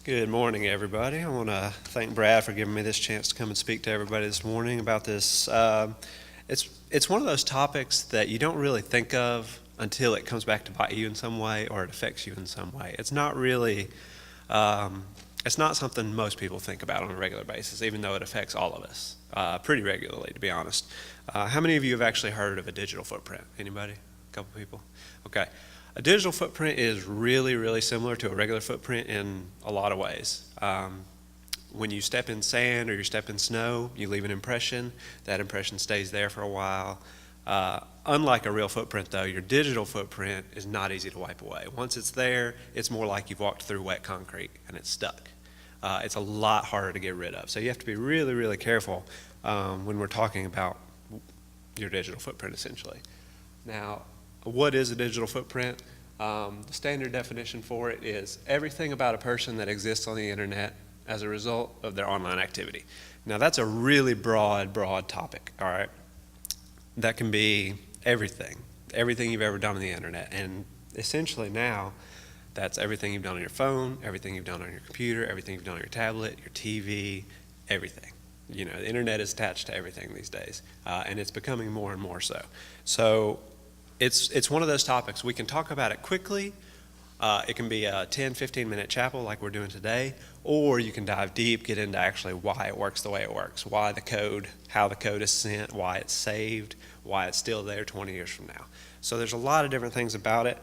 Good morning, everybody. I want to thank Brad for giving me this chance to come and speak to everybody this morning about this. It's one of those topics that you don't really think of until it comes back to bite you in some way or it affects you in some way. It's not really, it's not something most people think about on a regular basis, even though it affects all of us pretty regularly, to be honest. How many of you have actually heard of a digital footprint? Anybody? A couple people? Okay. A digital footprint is really, really similar to a regular footprint in a lot of ways. When you step in sand or you step in snow, you leave an impression. That impression stays there for a while. Unlike a real footprint, though, your digital footprint is not easy to wipe away. Once it's there, it's more like you've walked through wet concrete and it's stuck. It's a lot harder to get rid of. So you have to be really, really careful when we're talking about your digital footprint, essentially. Now, what is a digital footprint? The standard definition for it is everything about a person that exists on the internet as a result of their online activity. Now that's a really broad topic, all right? That can be everything you've ever done on the internet. And essentially now, that's everything you've done on your phone, everything you've done on your computer, everything you've done on your tablet, your TV, everything. You know, the internet is attached to everything these days, and it's becoming more and more so. So it's one of those topics. We can talk about it quickly. It can be a 10, 15-minute chapel like we're doing today, or you can dive deep, get into actually why it works the way it works, why the code, how the code is sent, why it's saved, why it's still there 20 years from now. So there's a lot of different things about it.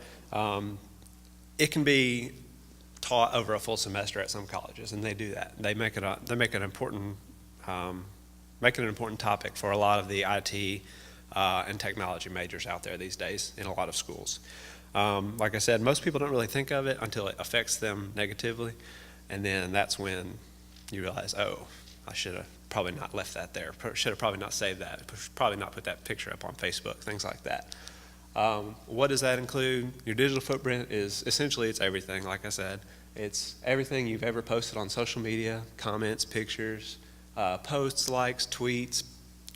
It can be taught over a full semester at some colleges, and they do that. They make it an important topic for a lot of the IT and technology majors out there these days in a lot of schools. Like I said, most people don't really think of it until it affects them negatively, and then that's when you realize, oh, I should have probably not left that there, should have probably not saved that, probably not put that picture up on Facebook, things like that. What does that include? Your digital footprint is essentially it's everything, like I said. It's everything you've ever posted on social media, comments, pictures, posts, likes, tweets,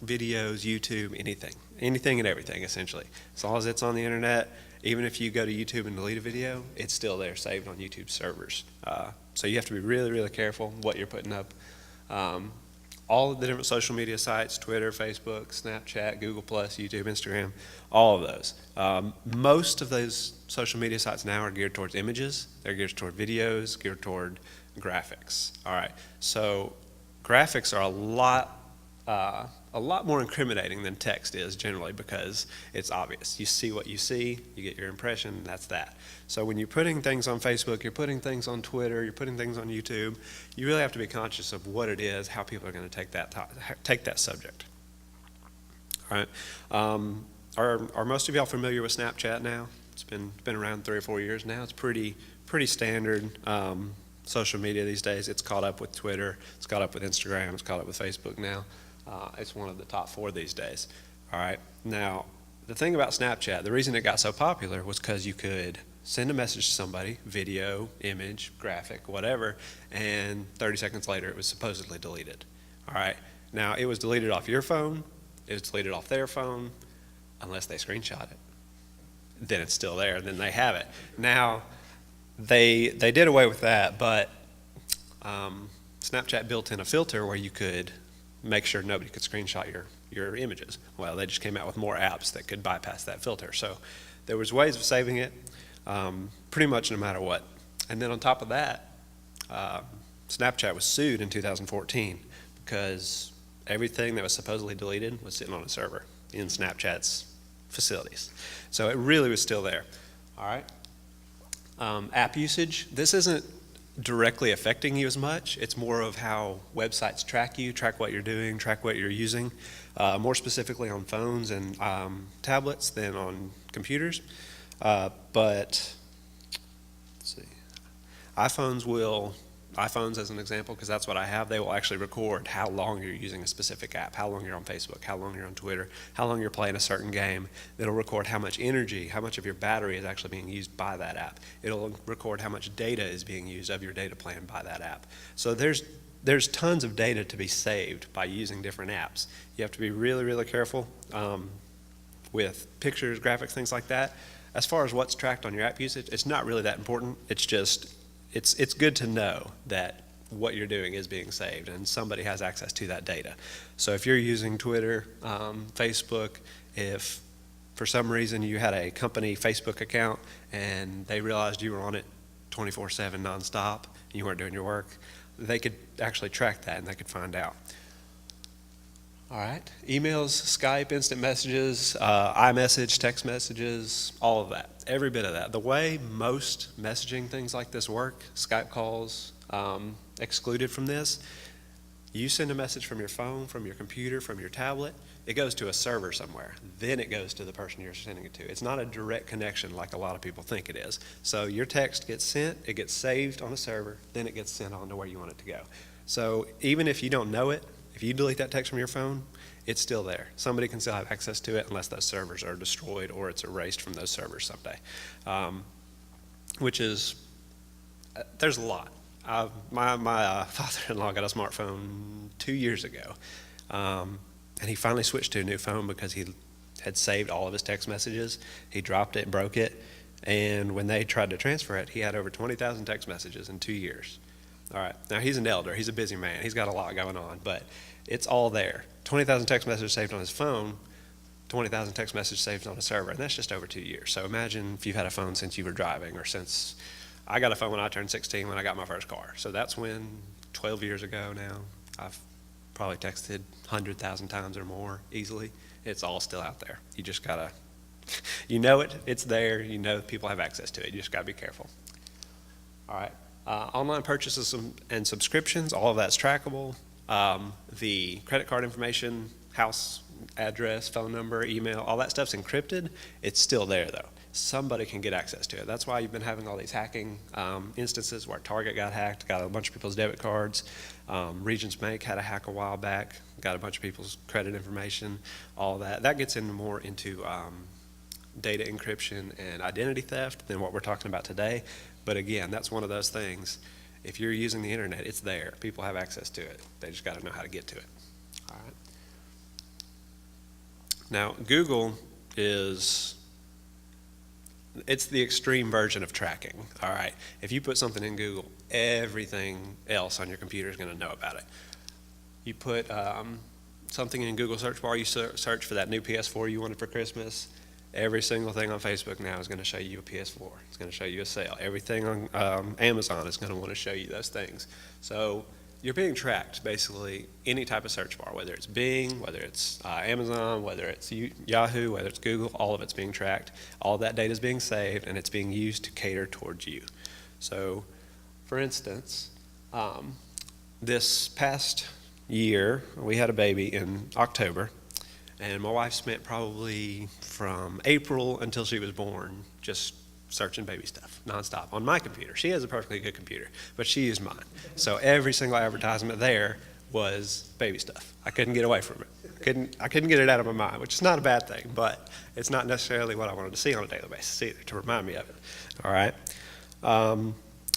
videos, YouTube, anything and everything, essentially. As long as it's on the internet, even if you go to YouTube and delete a video, it's still there saved on YouTube servers. So you have to be really, really careful what you're putting up. All of the different social media sites, Twitter, Facebook, Snapchat, Google+, YouTube, Instagram, all of those. Most of those social media sites now are geared towards images. They're geared toward videos, geared toward graphics. All right, so graphics are a lot more incriminating than text is generally because it's obvious. You see what you see, you get your impression, and that's that. So when you're putting things on Facebook, you're putting things on Twitter, you're putting things on YouTube, you really have to be conscious of what it is, how people are going to take that subject. All right. Are most of y'all familiar with Snapchat now? It's been around 3 or 4 years now. It's pretty standard social media these days. It's caught up with Twitter, it's caught up with Instagram, it's caught up with Facebook now. It's one of the top 4 these days. All right. Now, the thing about Snapchat, the reason it got so popular was because you could send a message to somebody, video, image, graphic, whatever, and 30 seconds later it was supposedly deleted. All right. Now, it was deleted off your phone, it was deleted off their phone, unless they screenshot it. Then it's still there, and then they have it. Now, they did away with that, but Snapchat built in a filter where you could make sure nobody could screenshot your images. Well, they just came out with more apps that could bypass that filter. So there was ways of saving it pretty much no matter what. And then on top of that, Snapchat was sued in 2014 because everything that was supposedly deleted was sitting on a server in Snapchat's facilities. So it really was still there. All right. App usage, this isn't directly affecting you as much. It's more of how websites track you, track what you're doing, track what you're using, more specifically on phones and tablets than on computers. But let's see, iPhones as an example, because that's what I have, they will actually record how long you're using a specific app, how long you're on Facebook, how long you're on Twitter, how long you're playing a certain game. It'll record how much energy, how much of your battery is actually being used by that app. It'll record how much data is being used of your data plan by that app. So there's tons of data to be saved by using different apps. You have to be really, really careful with pictures, graphics, things like that. As far as what's tracked on your app usage, it's not really that important. It's just it's good to know that what you're doing is being saved and somebody has access to that data. So if you're using Twitter, Facebook, if for some reason you had a company Facebook account and they realized you were on it 24/7 nonstop, and you weren't doing your work, they could actually track that and they could find out. All right, emails, Skype, instant messages, iMessage, text messages, all of that, every bit of that. The way most messaging things like this work, Skype calls, excluded from this, you send a message from your phone, from your computer, from your tablet, it goes to a server somewhere. Then it goes to the person you're sending it to. It's not a direct connection like a lot of people think it is. So your text gets sent, it gets saved on a server, then it gets sent on to where you want it to go. So even if you don't know it, if you delete that text from your phone, it's still there. Somebody can still have access to it unless those servers are destroyed or it's erased from those servers someday. Which is, there's a lot. My father-in-law got a smartphone 2 years ago. And he finally switched to a new phone because he had saved all of his text messages. He dropped it, broke it, and when they tried to transfer it, he had over 20,000 text messages in 2 years. All right, now he's an elder, he's a busy man, he's got a lot going on, but it's all there. 20,000 text messages saved on his phone, 20,000 text messages saved on a server, and that's just over 2 years. So imagine if you've had a phone since you were driving, or since, I got a phone when I turned 16 when I got my first car. So that's when, 12 years ago now, I've probably texted 100,000 times or more easily. It's all still out there. You just gotta, you know it, it's there, you know people have access to it, you just gotta be careful. All right, online purchases and subscriptions, all of that's trackable. The credit card information, house address, phone number, email, all that stuff's encrypted. It's still there though. Somebody can get access to it. That's why you've been having all these hacking instances where Target got hacked, got a bunch of people's debit cards. Regions Bank had a hack a while back, got a bunch of people's credit information, all that. That gets into more into data encryption and identity theft than what we're talking about today. But again, that's one of those things. If you're using the internet, it's there. People have access to it. They just got to know how to get to it. All right. Now, Google is, it's the extreme version of tracking. All right. If you put something in Google, everything else on your computer is going to know about it. You put something in Google search bar, you search for that new PS4 you wanted for Christmas. Every single thing on Facebook now is going to show you a PS4. It's going to show you a sale. Everything on Amazon is going to want to show you those things. So you're being tracked, basically, any type of search bar, whether it's Bing, whether it's Amazon, whether it's Yahoo, whether it's Google, all of it's being tracked. All of that data is being saved, and it's being used to cater towards you. So, for instance, this past year, we had a baby in October, and my wife spent probably from April until she was born just searching baby stuff nonstop on my computer. She has a perfectly good computer, but she used mine. So every single advertisement there was baby stuff. I couldn't get away from it. I couldn't get it out of my mind, which is not a bad thing, but it's not necessarily what I wanted to see on a daily basis either, to remind me of it. All right.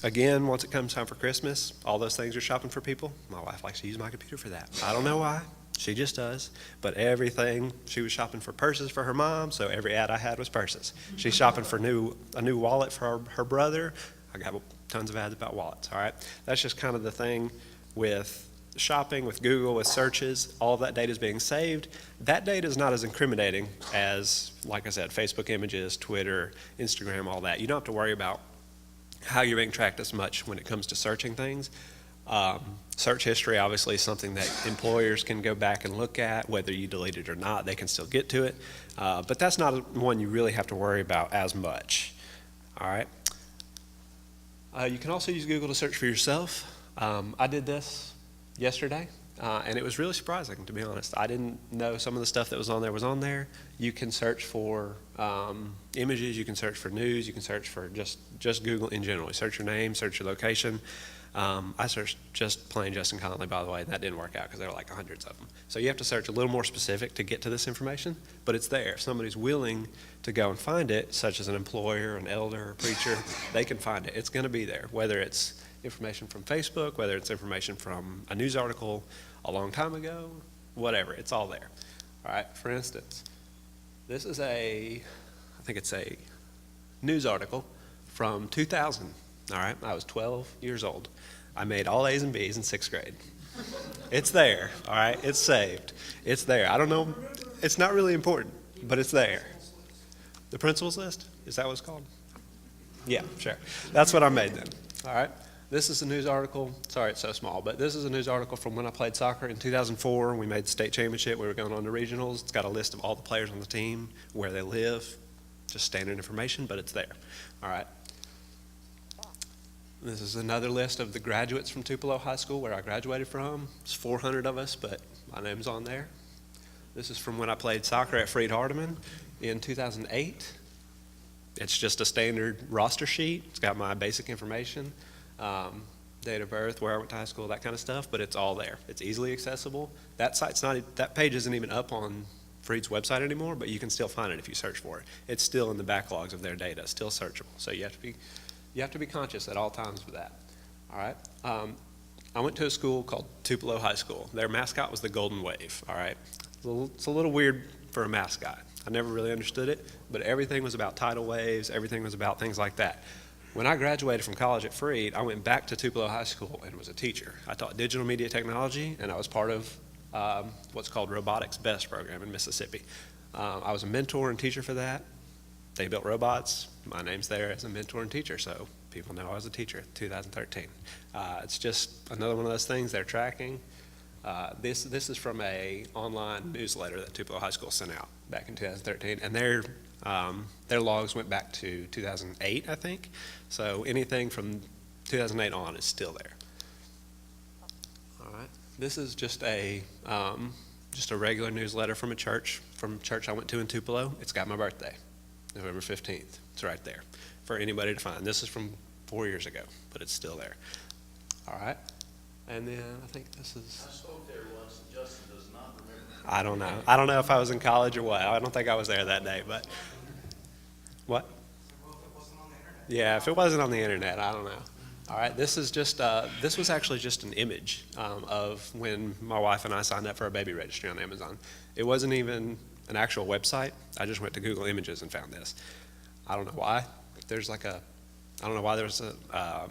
Again, once it comes time for Christmas, all those things are shopping for people. My wife likes to use my computer for that. I don't know why. She just does. But everything, she was shopping for purses for her mom, so every ad I had was purses. She's shopping for a new wallet for her brother. I got tons of ads about wallets, all right? That's just kind of the thing with shopping, with Google, with searches. All of that data is being saved. That data is not as incriminating as, like I said, Facebook images, Twitter, Instagram, all that. You don't have to worry about how you're being tracked as much when it comes to searching things. Search history obviously is something that employers can go back and look at, whether you delete it or not, they can still get to it. But that's not one you really have to worry about as much. All right. You can also use Google to search for yourself. I did this yesterday, and it was really surprising, to be honest. I didn't know some of the stuff that was on there was on there. You can search for images, you can search for news, you can search for just Google in general. You search your name, search your location. I searched just plain Justin Connolly, by the way, and that didn't work out because there were like hundreds of them. So you have to search a little more specific to get to this information, but it's there. If somebody's willing to go and find it, such as an employer, an elder, a preacher, they can find it. It's going to be there, whether it's information from Facebook, whether it's information from a news article a long time ago, whatever, it's all there. All right, for instance, this is I think it's a news article from 2000. All right, I was 12 years old. I made all A's and B's in sixth grade. It's there, all right? It's saved. It's there. I don't know, it's not really important, but it's there. The principals list? Is that what it's called? Yeah, sure. That's what I made then, all right? This is a news article. Sorry it's so small, but this is a news article from when I played soccer in 2004. We made the state championship. We were going on to regionals. It's got a list of all the players on the team, where they live, just standard information, but it's there, all right? This is another list of the graduates from Tupelo High School, where I graduated from. It's 400 of us, but my name's on there. This is from when I played soccer at Freed Hardeman in 2008. It's just a standard roster sheet. It's got my basic information, date of birth, where I went to high school, that kind of stuff, but it's all there. It's easily accessible. That page isn't even up on Freed's website anymore, but you can still find it if you search for it. It's still in the backlogs of their data, still searchable. So you have to be conscious at all times with that. All right. I went to a school called Tupelo High School. Their mascot was the Golden Wave. All right. It's a little weird for a mascot. I never really understood it, but everything was about tidal waves. Everything was about things like that. When I graduated from college at Freed, I went back to Tupelo High School and was a teacher. I taught digital media technology, and I was part of what's called Robotics Best program in Mississippi. I was a mentor and teacher for that. They built robots. My name's there as a mentor and teacher, so people know I was a teacher, 2013. It's just another one of those things they're tracking. This is from a online newsletter that Tupelo High School sent out back in 2013, and their logs went back to 2008, I think. So anything from 2008 on is still there. All right. This is just a regular newsletter from church I went to in Tupelo. It's got my birthday, November 15th. It's right there for anybody to find. This is from 4 years ago, but it's still there. All right. And then I think this is... I spoke there once, and Justin does not remember. I don't know. I don't know if I was in college or what. I don't think I was there that day, but... What? Well, if it wasn't on the internet. Yeah, if it wasn't on the internet, I don't know. All right, this was actually just an image of when my wife and I signed up for a baby registry on Amazon. It wasn't even an actual website. I just went to Google Images and found this. I don't know why. I don't know why there was a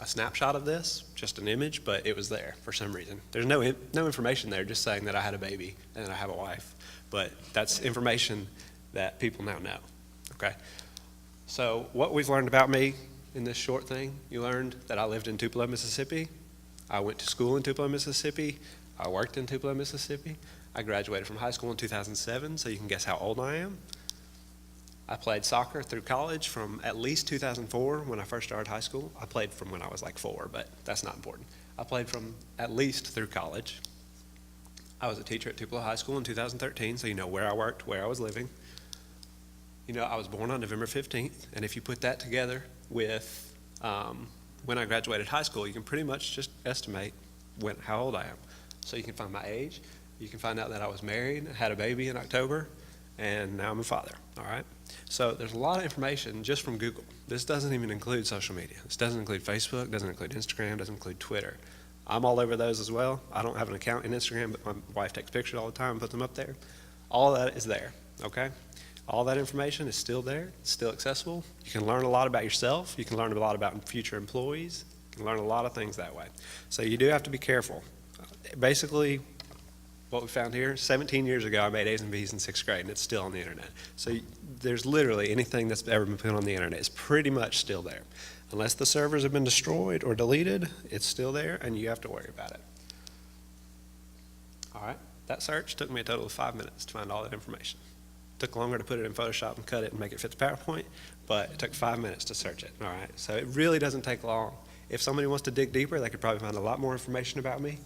snapshot of this, just an image, but it was there for some reason. There's no information there, just saying that I had a baby and that I have a wife. But that's information that people now know, okay? So what we've learned about me in this short thing, you learned that I lived in Tupelo, Mississippi. I went to school in Tupelo, Mississippi. I worked in Tupelo, Mississippi. I graduated from high school in 2007, so you can guess how old I am. I played soccer through college from at least 2004 when I first started high school. I played from when I was like 4, but that's not important. I played from at least through college. I was a teacher at Tupelo High School in 2013, so you know where I worked, where I was living. You know, I was born on November 15th, and if you put that together with when I graduated high school, you can pretty much just estimate how old I am. So you can find my age. You can find out that I was married, had a baby in October, and now I'm a father, all right? So there's a lot of information just from Google. This doesn't even include social media. This doesn't include Facebook, doesn't include Instagram, doesn't include Twitter. I'm all over those as well. I don't have an account in Instagram, but my wife takes pictures all the time and puts them up there. All of that is there, okay? All that information is still there, it's still accessible. You can learn a lot about yourself. You can learn a lot about future employees. You can learn a lot of things that way. So you do have to be careful. Basically, what we found here, 17 years ago, I made A's and B's in sixth grade, and it's still on the internet. So there's literally anything that's ever been put on the internet is pretty much still there. Unless the servers have been destroyed or deleted, it's still there, and you have to worry about it. All right, that search took me a total of 5 minutes to find all that information. Took longer to put it in Photoshop and cut it and make it fit the PowerPoint, but it took 5 minutes to search it, all right? So it really doesn't take long. If somebody wants to dig deeper, they could probably find a lot more information about me.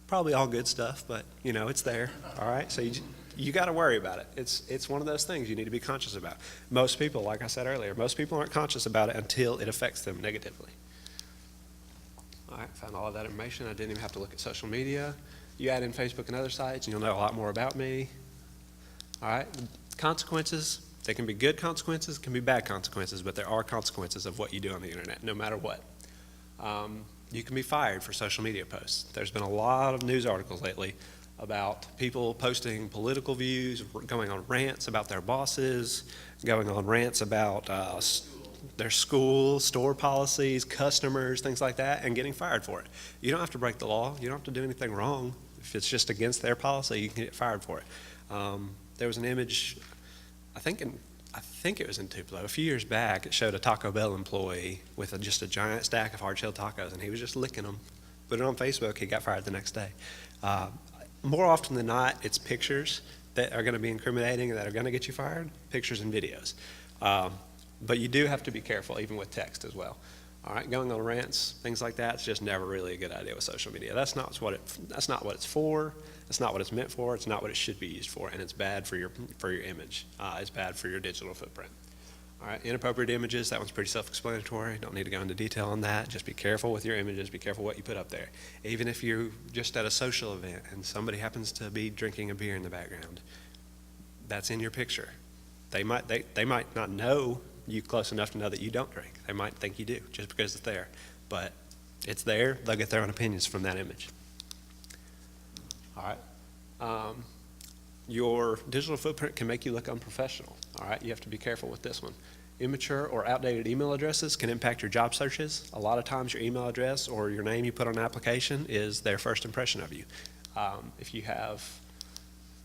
Probably all good stuff, but you know, it's there, all right? So you got to worry about it. It's one of those things you need to be conscious about. Most people, like I said earlier, most people aren't conscious about it until it affects them negatively. All right, found all of that information. I didn't even have to look at social media. You add in Facebook and other sites, and you'll know a lot more about me. All right, consequences, they can be good consequences, can be bad consequences, but there are consequences of what you do on the internet, no matter what. You can be fired for social media posts. There's been a lot of news articles lately about people posting political views, going on rants about their bosses, going on rants about their school, store policies, customers, things like that, and getting fired for it. You don't have to break the law. You don't have to do anything wrong. If it's just against their policy, you can get fired for it. There was an image, I think it was in Tupelo, a few years back. It showed a Taco Bell employee with just a giant stack of hard-shelled tacos, and he was just licking them. Put it on Facebook, he got fired the next day. More often than not, it's pictures that are going to be incriminating and that are going to get you fired, pictures and videos. But you do have to be careful, even with text as well. All right, going on rants, things like that, it's just never really a good idea with social media. That's not what it's for. It's not what it's meant for. It's not what it should be used for, and it's bad for your image. It's bad for your digital footprint. All right, inappropriate images, that one's pretty self-explanatory. Don't need to go into detail on that. Just be careful with your images. Be careful what you put up there. Even if you're just at a social event and somebody happens to be drinking a beer in the background, that's in your picture. They might not know you close enough to know that you don't drink. They might think you do just because it's there. But it's there. They'll get their own opinions from that image. All right. Your digital footprint can make you look unprofessional. All right, you have to be careful with this one. Immature or outdated email addresses can impact your job searches. A lot of times your email address or your name you put on an application is their first impression of you. If you have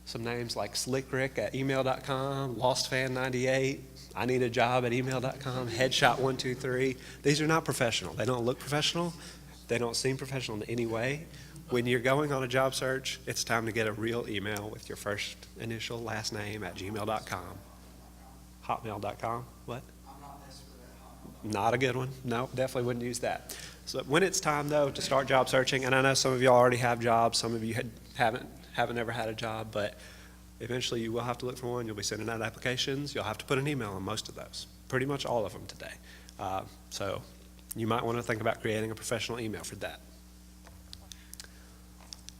some names like slickrick@email.com, lostfan98, I need a job @email.com, headshot123, these are not professional. They don't look professional. They don't seem professional in any way. When you're going on a job search, it's time to get a real email with your first initial last name @gmail.com. Hotmail.com, what? I'm not desperate at home. Not a good one. No, definitely wouldn't use that. So when it's time, though, to start job searching, and I know some of you already have jobs, some of you haven't ever had a job, but eventually you will have to look for one. You'll be sending out applications. You'll have to put an email on most of those, pretty much all of them today. So you might want to think about creating a professional email for that.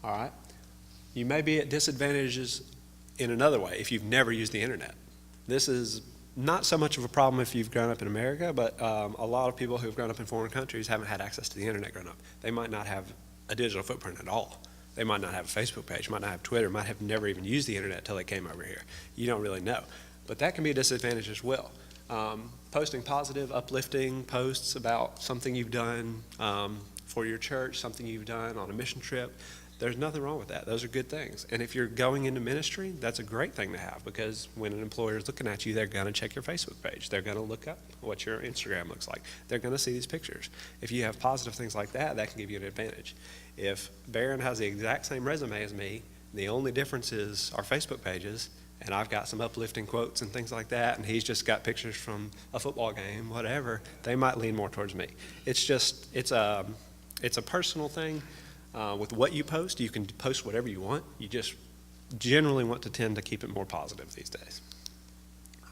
All right. You may be at disadvantages in another way if you've never used the internet. This is not so much of a problem if you've grown up in America, but a lot of people who've grown up in foreign countries haven't had access to the internet growing up. They might not have a digital footprint at all. They might not have a Facebook page, might not have Twitter, might have never even used the internet until they came over here. You don't really know. But that can be a disadvantage as well. Posting positive, uplifting posts about something you've done for your church, something you've done on a mission trip, there's nothing wrong with that. Those are good things. And if you're going into ministry, that's a great thing to have, because when an employer is looking at you, they're going to check your Facebook page. They're going to look up what your Instagram looks like. They're going to see these pictures. If you have positive things like that, that can give you an advantage. If Barron has the exact same resume as me, the only difference is our Facebook pages, and I've got some uplifting quotes and things like that, and he's just got pictures from a football game, whatever, they might lean more towards me. It's a personal thing. With what you post, you can post whatever you want. You just generally want to tend to keep it more positive these days.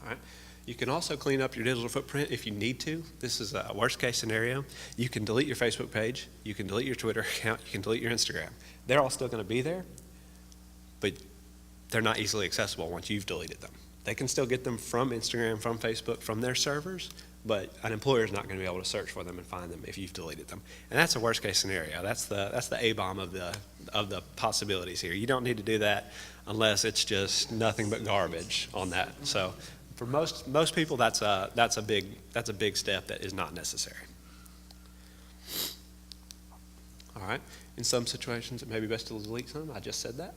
All right. You can also clean up your digital footprint if you need to. This is a worst case scenario. You can delete your Facebook page. You can delete your Twitter account. You can delete your Instagram. They're all still going to be there, but they're not easily accessible once you've deleted them. They can still get them from Instagram, from Facebook, from their servers, but an employer is not going to be able to search for them and find them if you've deleted them. And that's a worst case scenario. That's the A-bomb of the possibilities here. You don't need to do that unless it's just nothing but garbage on that. So for most people, that's a big step that is not necessary. All right. In some situations, it may be best to delete some. I just said that.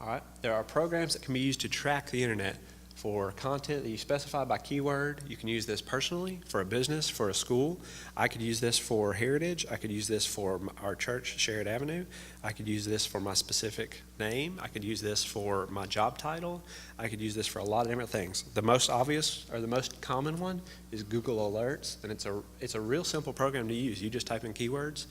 All right. There are programs that can be used to track the internet for content that you specify by keyword. You can use this personally, for a business, for a school. I could use this for Heritage. I could use this for our church, Sherrod Avenue. I could use this for my specific name. I could use this for my job title. I could use this for a lot of different things. The most obvious, or the most common one, is Google Alerts, and it's a real simple program to use. You just type in keywords,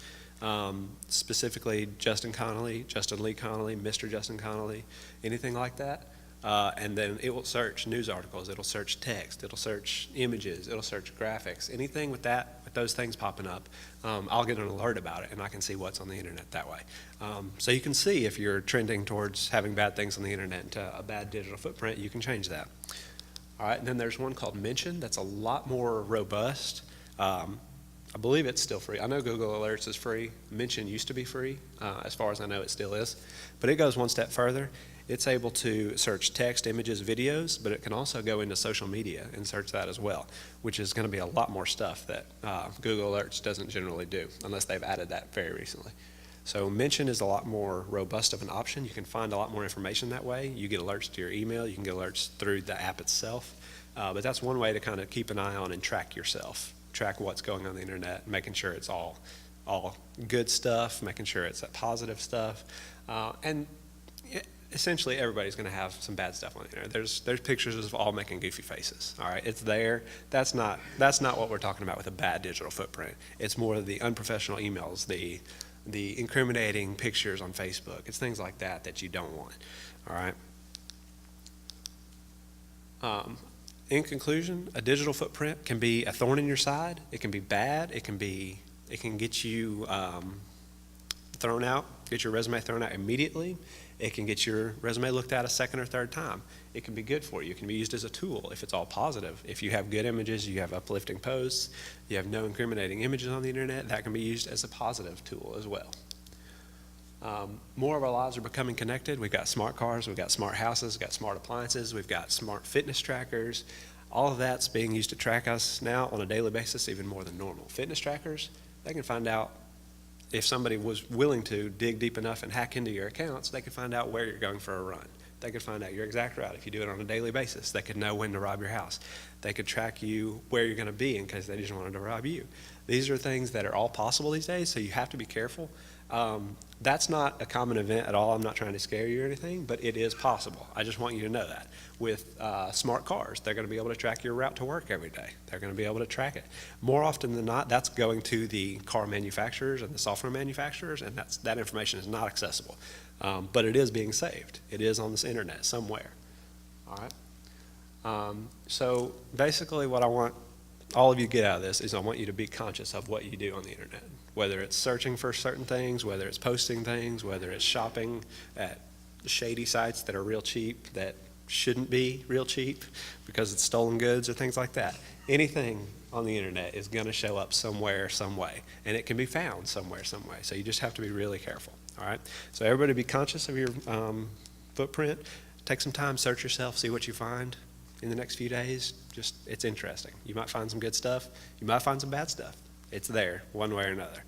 specifically Justin Connolly, Justin Lee Connolly, Mr. Justin Connolly, anything like that. And then it will search news articles, it'll search text, it'll search images, it'll search graphics, anything with those things popping up, I'll get an alert about it and I can see what's on the internet that way. So you can see if you're trending towards having bad things on the internet and a bad digital footprint, you can change that. All right, and then there's one called Mention that's a lot more robust. I believe it's still free. I know Google Alerts is free. Mention used to be free. As far as I know, it still is. But it goes one step further. It's able to search text, images, videos, but it can also go into social media and search that as well, which is going to be a lot more stuff that Google Alerts doesn't generally do, unless they've added that very recently. So Mention is a lot more robust of an option. You can find a lot more information that way. You get alerts to your email. You can get alerts through the app itself. But that's one way to kind of keep an eye on and track yourself, track what's going on the internet, making sure it's all good stuff, making sure it's that positive stuff. Essentially everybody's going to have some bad stuff on the internet. There's pictures of all making goofy faces. All right, it's there. That's not what we're talking about with a bad digital footprint. It's more the unprofessional emails, the incriminating pictures on Facebook. It's things like that you don't want. All right. In conclusion, a digital footprint can be a thorn in your side. It can be bad. It can get you thrown out, get your resume thrown out immediately. It can get your resume looked at a second or third time. It can be good for you. It can be used as a tool if it's all positive. If you have good images, you have uplifting posts, you have no incriminating images on the internet, that can be used as a positive tool as well. More of our lives are becoming connected. We've got smart cars, we've got smart houses, we've got smart appliances, we've got smart fitness trackers. All of that's being used to track us now on a daily basis, even more than normal. Fitness trackers, they can find out if somebody was willing to dig deep enough and hack into your accounts, they could find out where you're going for a run. They could find out your exact route if you do it on a daily basis. They could know when to rob your house. They could track you where you're going to be in case they just wanted to rob you. These are things that are all possible these days, so you have to be careful. That's not a common event at all. I'm not trying to scare you or anything, but it is possible. I just want you to know that. With smart cars, they're going to be able to track your route to work every day. They're going to be able to track it. More often than not, that's going to the car manufacturers and the software manufacturers, and that information is not accessible. But it is being saved. It is on this internet somewhere. All right. So basically what I want all of you to get out of this is I want you to be conscious of what you do on the internet, whether it's searching for certain things, whether it's posting things, whether it's shopping at shady sites that are real cheap, that shouldn't be real cheap because it's stolen goods or things like that. Anything on the internet is going to show up somewhere, some way, and it can be found somewhere, some way. So you just have to be really careful. All right. So everybody be conscious of your footprint. Take some time, search yourself, see what you find in the next few days. Just, it's interesting. You might find some good stuff. You might find some bad stuff. It's there one way or another.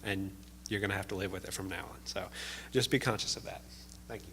And you're going to have to live with it from now on. So just be conscious of that. Thank you.